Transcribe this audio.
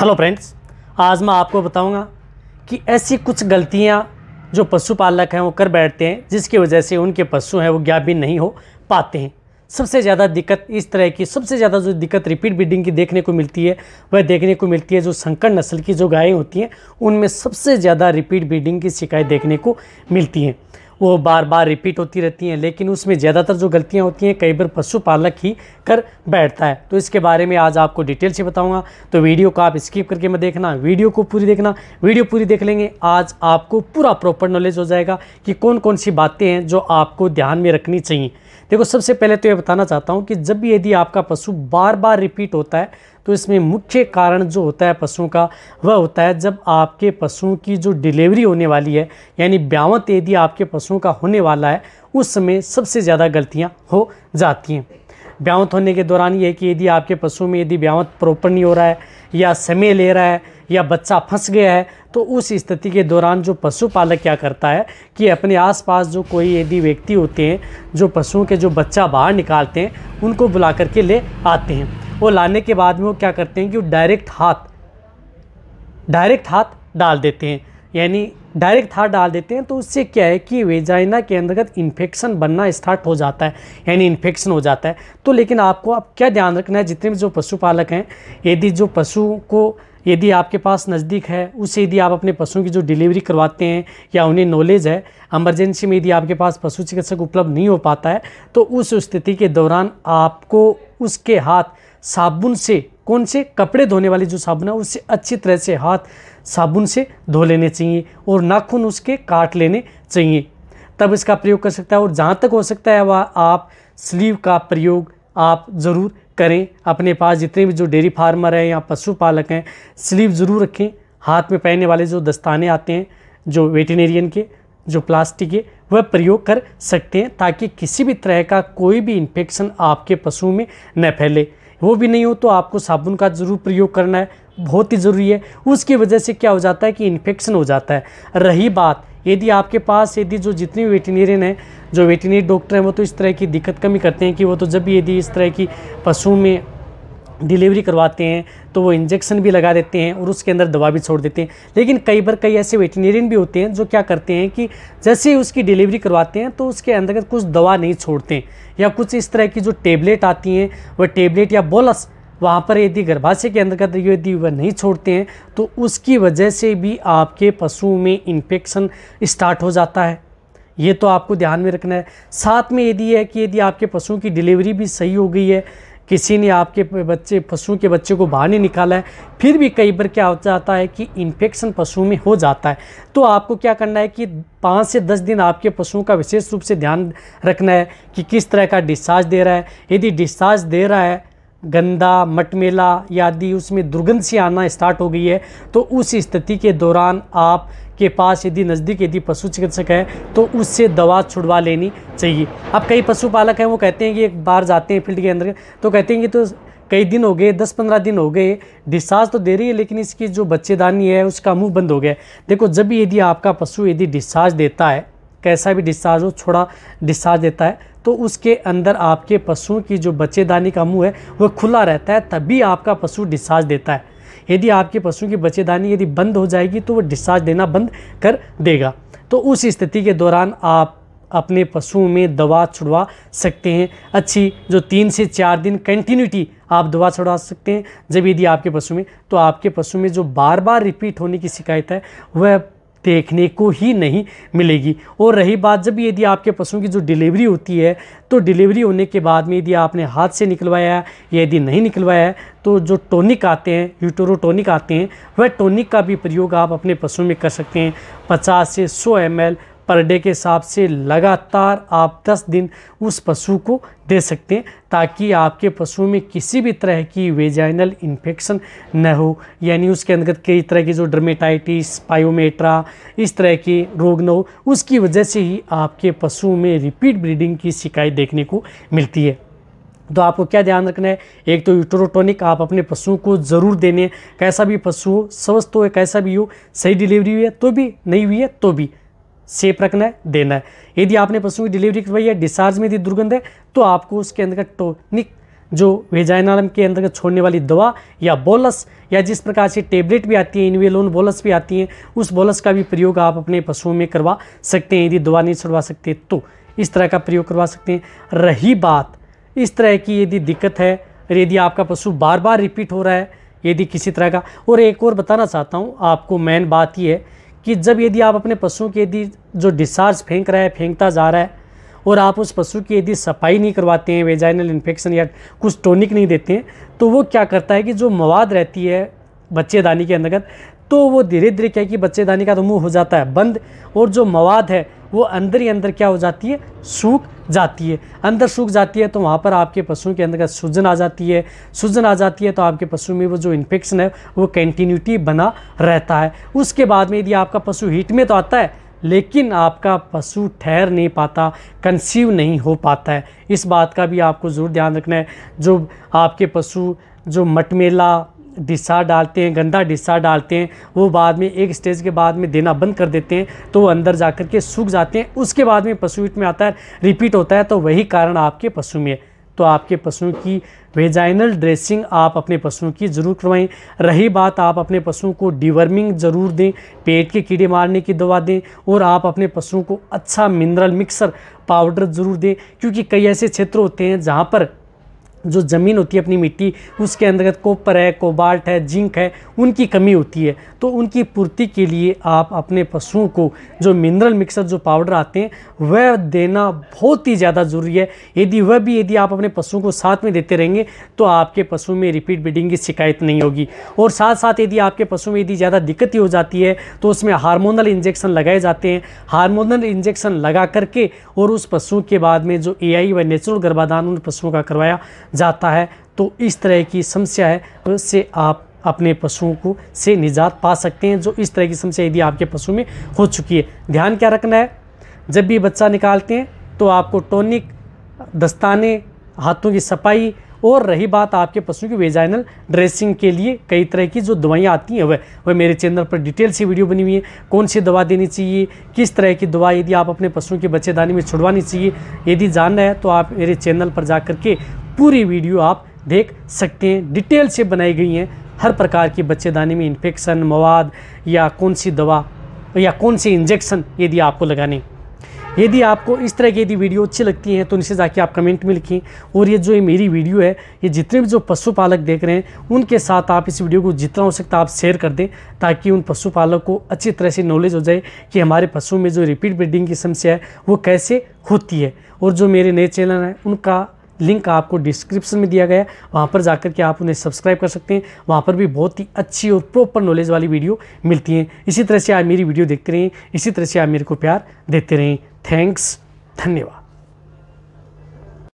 Hello friends, आज मैं आपको बताऊंगा कि ऐसी कुछ गलतियां जो पशुपालक हैं वो कर बैठते हैं जिसकी वजह से उनके पशु हैं वो गाभिन नहीं हो पाते हैं। सबसे ज़्यादा दिक्कत इस तरह की सबसे ज़्यादा जो दिक्कत रिपीट ब्रीडिंग की देखने को मिलती है वह देखने को मिलती है जो संकर नस्ल की जो गायें होती हैं उनमें सबसे ज़्यादा रिपीट ब्रीडिंग की शिकायत देखने को मिलती हैं। वो बार बार रिपीट होती रहती हैं, लेकिन उसमें ज़्यादातर जो गलतियां होती हैं कई बार पशुपालक ही कर बैठता है। तो इसके बारे में आज आपको डिटेल से बताऊंगा, तो वीडियो को आप स्किप करके मत देखना, वीडियो को पूरी देखना। वीडियो पूरी देख लेंगे आज आपको पूरा प्रॉपर नॉलेज हो जाएगा कि कौन कौन सी बातें हैं जो आपको ध्यान में रखनी चाहिए। देखो, सबसे पहले तो ये बताना चाहता हूँ कि जब भी यदि आपका पशु बार बार रिपीट होता है तो इसमें मुख्य कारण जो होता है पशुओं का वह होता है जब आपके पशुओं की जो डिलीवरी होने वाली है, यानी ब्यावत यदि आपके पशुओं का होने वाला है, उस समय सबसे ज़्यादा गलतियां हो जाती हैं। ब्यावत होने के दौरान ये कि यदि आपके पशु में यदि ब्यावत प्रॉपर नहीं हो रहा है या समय ले रहा है या बच्चा फंस गया है, तो उस स्थिति के दौरान जो पशुपालक क्या करता है कि अपने आसपास जो कोई यदि व्यक्ति होते हैं जो पशुओं के जो बच्चा बाहर निकालते हैं उनको बुला करके ले आते हैं। वो लाने के बाद में वो क्या करते हैं कि वो डायरेक्ट हाथ डाल देते हैं, यानी डायरेक्ट हाथ डाल देते हैं। तो उससे क्या है कि वेजाइना के अंतर्गत इन्फेक्शन बनना स्टार्ट हो जाता है, यानी इन्फेक्शन हो जाता है। तो लेकिन आपको अब क्या ध्यान रखना है, जितने भी जो पशुपालक हैं, यदि जो पशु को यदि आपके पास नज़दीक है उससे यदि आप अपने पशुओं की जो डिलीवरी करवाते हैं या उन्हें नॉलेज है, इमरजेंसी में यदि आपके पास पशु चिकित्सक उपलब्ध नहीं हो पाता है, तो उस स्थिति के दौरान आपको उसके हाथ साबुन से, कौन से कपड़े धोने वाली जो साबुन है उससे अच्छी तरह से हाथ साबुन से धो लेने चाहिए और नाखून उसके काट लेने चाहिए, तब इसका प्रयोग कर सकता है। और जहाँ तक हो सकता है वह आप स्लीव का प्रयोग आप ज़रूर करें। अपने पास जितने भी जो डेयरी फार्मर हैं या पशुपालक हैं, स्लीव ज़रूर रखें। हाथ में पहनने वाले जो दस्ताने आते हैं जो वेटरनरियन के, जो प्लास्टिक के, वह प्रयोग कर सकते हैं ताकि किसी भी तरह का कोई भी इन्फेक्शन आपके पशुओं में न फैले। वो भी नहीं हो तो आपको साबुन का ज़रूर प्रयोग करना है, बहुत ही ज़रूरी है। उसकी वजह से क्या हो जाता है कि इन्फेक्शन हो जाता है। रही बात यदि आपके पास यदि जो जितने भी वेटरनरियन हैं, जो वेटरनरी डॉक्टर हैं, वो तो इस तरह की दिक्कत कम ही करते हैं कि वो तो जब भी यदि इस तरह की पशुओं में डिलीवरी करवाते हैं तो वो इंजेक्शन भी लगा देते हैं और उसके अंदर दवा भी छोड़ देते हैं। लेकिन कई बार कई ऐसे वेटरनरियन भी होते हैं जो क्या करते हैं कि जैसे ही उसकी डिलीवरी करवाते हैं तो उसके अंतर्गत कुछ दवा नहीं छोड़ते हैं, या कुछ इस तरह की जो टेबलेट आती हैं वह टेबलेट या बोलस वहाँ पर यदि गर्भाशय के अंतर्गत यदि वह नहीं छोड़ते हैं तो उसकी वजह से भी आपके पशुओं में इन्फेक्शन स्टार्ट हो जाता है। ये तो आपको ध्यान में रखना है। साथ में यदि है कि यदि आपके पशुओं की डिलीवरी भी सही हो गई है, किसी ने आपके पशुओं के बच्चे को बाहर नहीं निकाला है, फिर भी कई बार क्या हो जाता है कि इन्फेक्शन पशुओं में हो जाता है, तो आपको क्या करना है कि 5 से 10 दिन आपके पशुओं का विशेष रूप से ध्यान रखना है कि किस तरह का डिस्चार्ज दे रहा है। यदि डिस्चार्ज दे रहा है गंदा, मटमेला या यदि उसमें दुर्गंध सी आना स्टार्ट हो गई है, तो उस स्थिति के दौरान आप के पास यदि नज़दीक यदि पशु चिकित्सक है तो उससे दवा छुड़वा लेनी चाहिए। अब कई पशुपालक हैं वो कहते हैं कि एक बार जाते हैं फील्ड के अंदर तो कहते हैं कि तो कई दिन हो गए, 10-15 दिन हो गए, डिस्चार्ज तो दे रही है लेकिन इसकी जो बच्चेदानी है उसका मुंह बंद हो गया। देखो, जब भी यदि आपका पशु यदि डिस्चार्ज देता है, कैसा भी डिस्चार्ज हो, छोड़ा डिस्चार्ज देता है, तो उसके अंदर आपके पशुओं की जो बच्चेदानी का मुंह है वह खुला रहता है, तभी आपका पशु डिस्चार्ज देता है। यदि आपके पशु की बच्चेदानी यदि बंद हो जाएगी तो वो डिस्चार्ज देना बंद कर देगा। तो उस स्थिति के दौरान आप अपने पशुओं में दवा छुड़वा सकते हैं। अच्छी जो 3 से 4 दिन कंटिन्यूटी आप दवा छुड़वा सकते हैं जब यदि आपके पशु में, तो आपके पशु में जो बार बार रिपीट होने की शिकायत है वह देखने को ही नहीं मिलेगी। और रही बात जब यदि आपके पशुओं की जो डिलीवरी होती है, तो डिलीवरी होने के बाद में यदि आपने हाथ से निकलवाया है या यदि नहीं निकलवाया है तो जो टॉनिक आते हैं, यूटेरो टॉनिक आते हैं, वह टॉनिक का भी प्रयोग आप अपने पशुओं में कर सकते हैं। 50 से 100 ml पर डे के हिसाब से लगातार आप 10 दिन उस पशु को दे सकते हैं ताकि आपके पशुओं में किसी भी तरह की वेजाइनल इन्फेक्शन न हो, यानी उसके अंतर्गत कई तरह की जो डर्मेटाइटिस, पायोमेट्रा, इस तरह के रोग न हो। उसकी वजह से ही आपके पशुओं में रिपीट ब्रीडिंग की शिकायत देखने को मिलती है। तो आपको क्या ध्यान रखना है, एक तो यूटेरो टॉनिक आप अपने पशुओं को ज़रूर देने, कैसा भी पशु हो, स्वस्थ हो, कैसा भी हो, सही डिलीवरी हुई है तो भी, नहीं हुई है तो भी सेफ रखना है, देना है। यदि आपने पशु की डिलीवरी करवाई है, डिस्चार्ज में यदि दुर्गंध है तो आपको उसके अंदर टॉनिक जो वेजाइनल के अंतर्गत छोड़ने वाली दवा या बोलस, या जिस प्रकार से टेबलेट भी आती है, इनवेलोन बोलस भी आती है, उस बोलस का भी प्रयोग आप अपने पशुओं में करवा सकते हैं। यदि दवा नहीं छुड़वा सकते तो इस तरह का प्रयोग करवा सकते हैं। रही बात इस तरह की यदि दिक्कत है, यदि आपका पशु बार बार रिपीट हो रहा है, यदि किसी तरह का, और एक और बताना चाहता हूँ आपको, मेन बात ये है कि जब यदि आप अपने पशुओं के यदि जो डिस्चार्ज फेंक रहा है, फेंकता जा रहा है, और आप उस पशु की यदि सफाई नहीं करवाते हैं, वेजाइनल इन्फेक्शन या कुछ टॉनिक नहीं देते हैं, तो वो क्या करता है कि जो मवाद रहती है बच्चेदानी के अंतर्गत, तो वो धीरे धीरे क्या है कि बच्चेदानी का तो मुंह हो जाता है बंद, और जो मवाद है वो अंदर ही अंदर क्या हो जाती है, सूख जाती है। अंदर सूख जाती है तो वहाँ पर आपके पशुओं के अंदर सूजन आ जाती है। सूजन आ जाती है तो आपके पशु में वो जो इन्फेक्शन है वो कंटिन्यूटी बना रहता है। उसके बाद में यदि आपका पशु हीट में तो आता है, लेकिन आपका पशु ठहर नहीं पाता, कंसीव नहीं हो पाता है। इस बात का भी आपको ज़रूर ध्यान रखना है। जो आपके पशु जो मटमेला डिस्चार्ज डालते हैं, गंदा डिस्चार्ज डालते हैं, वो बाद में एक स्टेज के बाद में देना बंद कर देते हैं, तो वो अंदर जाकर के सूख जाते हैं। उसके बाद में पशु हीट में आता है, रिपीट होता है, तो वही कारण आपके पशु में है। तो आपके पशुओं की वेजाइनल ड्रेसिंग आप अपने पशुओं की ज़रूर करवाएं। रही बात, आप अपने पशुओं को डिवर्मिंग ज़रूर दें, पेट के कीड़े मारने की दवा दें, और आप अपने पशुओं को अच्छा मिनरल मिक्सर पाउडर ज़रूर दें, क्योंकि कई ऐसे क्षेत्र होते हैं जहाँ पर जो ज़मीन होती है अपनी मिट्टी, उसके अंतर्गत कॉपर है, कोबाल्ट है, जिंक है, उनकी कमी होती है। तो उनकी पूर्ति के लिए आप अपने पशुओं को जो मिनरल मिक्सर जो पाउडर आते हैं वह देना बहुत ही ज़्यादा ज़रूरी है। यदि आप अपने पशुओं को साथ में देते रहेंगे तो आपके पशु में रिपीट ब्रीडिंग की शिकायत नहीं होगी। और साथ साथ यदि आपके पशु में यदि ज़्यादा दिक्कत ही हो जाती है तो उसमें हार्मोनल इंजेक्शन लगाए जाते हैं। हार्मोनल इंजेक्शन लगा करके और उस पशु के बाद में जो AI व नेचुरल गर्भाधान उन पशुओं का करवाया जाता है। तो इस तरह की समस्या है, उससे आप अपने पशुओं को से निजात पा सकते हैं। जो इस तरह की समस्या यदि आपके पशु में हो चुकी है, ध्यान क्या रखना है, जब भी बच्चा निकालते हैं तो आपको टॉनिक, दस्ताने, हाथों की सफाई, और रही बात आपके पशु की वेजाइनल ड्रेसिंग के लिए कई तरह की जो दवाइयाँ आती हैं वह मेरे चैनल पर डिटेल से वीडियो बनी हुई है। कौन सी दवा देनी चाहिए, किस तरह की दवा यदि आप अपने पशुओं के बच्चेदानी में छुड़वानी चाहिए, यदि जानना है तो आप मेरे चैनल पर जा करके पूरी वीडियो आप देख सकते हैं। डिटेल से बनाई गई हैं हर प्रकार की बच्चेदानी में इन्फेक्शन, मवाद, या कौन सी दवा या कौन सी इंजेक्शन यदि आपको लगाने। यदि आपको इस तरह की यदि वीडियो अच्छी लगती है तो नीचे जाके आप कमेंट में लिखें। और ये जो मेरी वीडियो है, ये जितने भी जो पशुपालक देख रहे हैं उनके साथ आप इस वीडियो को जितना हो सकता है आप शेयर कर दें, ताकि उन पशुपालक को अच्छी तरह से नॉलेज हो जाए कि हमारे पशु में जो रिपीट ब्रीडिंग की समस्या है वो कैसे होती है। और जो मेरे नए चैनल हैं उनका लिंक आपको डिस्क्रिप्शन में दिया गया है, वहाँ पर जाकर के आप उन्हें सब्सक्राइब कर सकते हैं। वहाँ पर भी बहुत ही अच्छी और प्रॉपर नॉलेज वाली वीडियो मिलती हैं। इसी तरह से आप मेरी वीडियो देखते रहें, इसी तरह से आप मेरे को प्यार देते रहें। थैंक्स, धन्यवाद।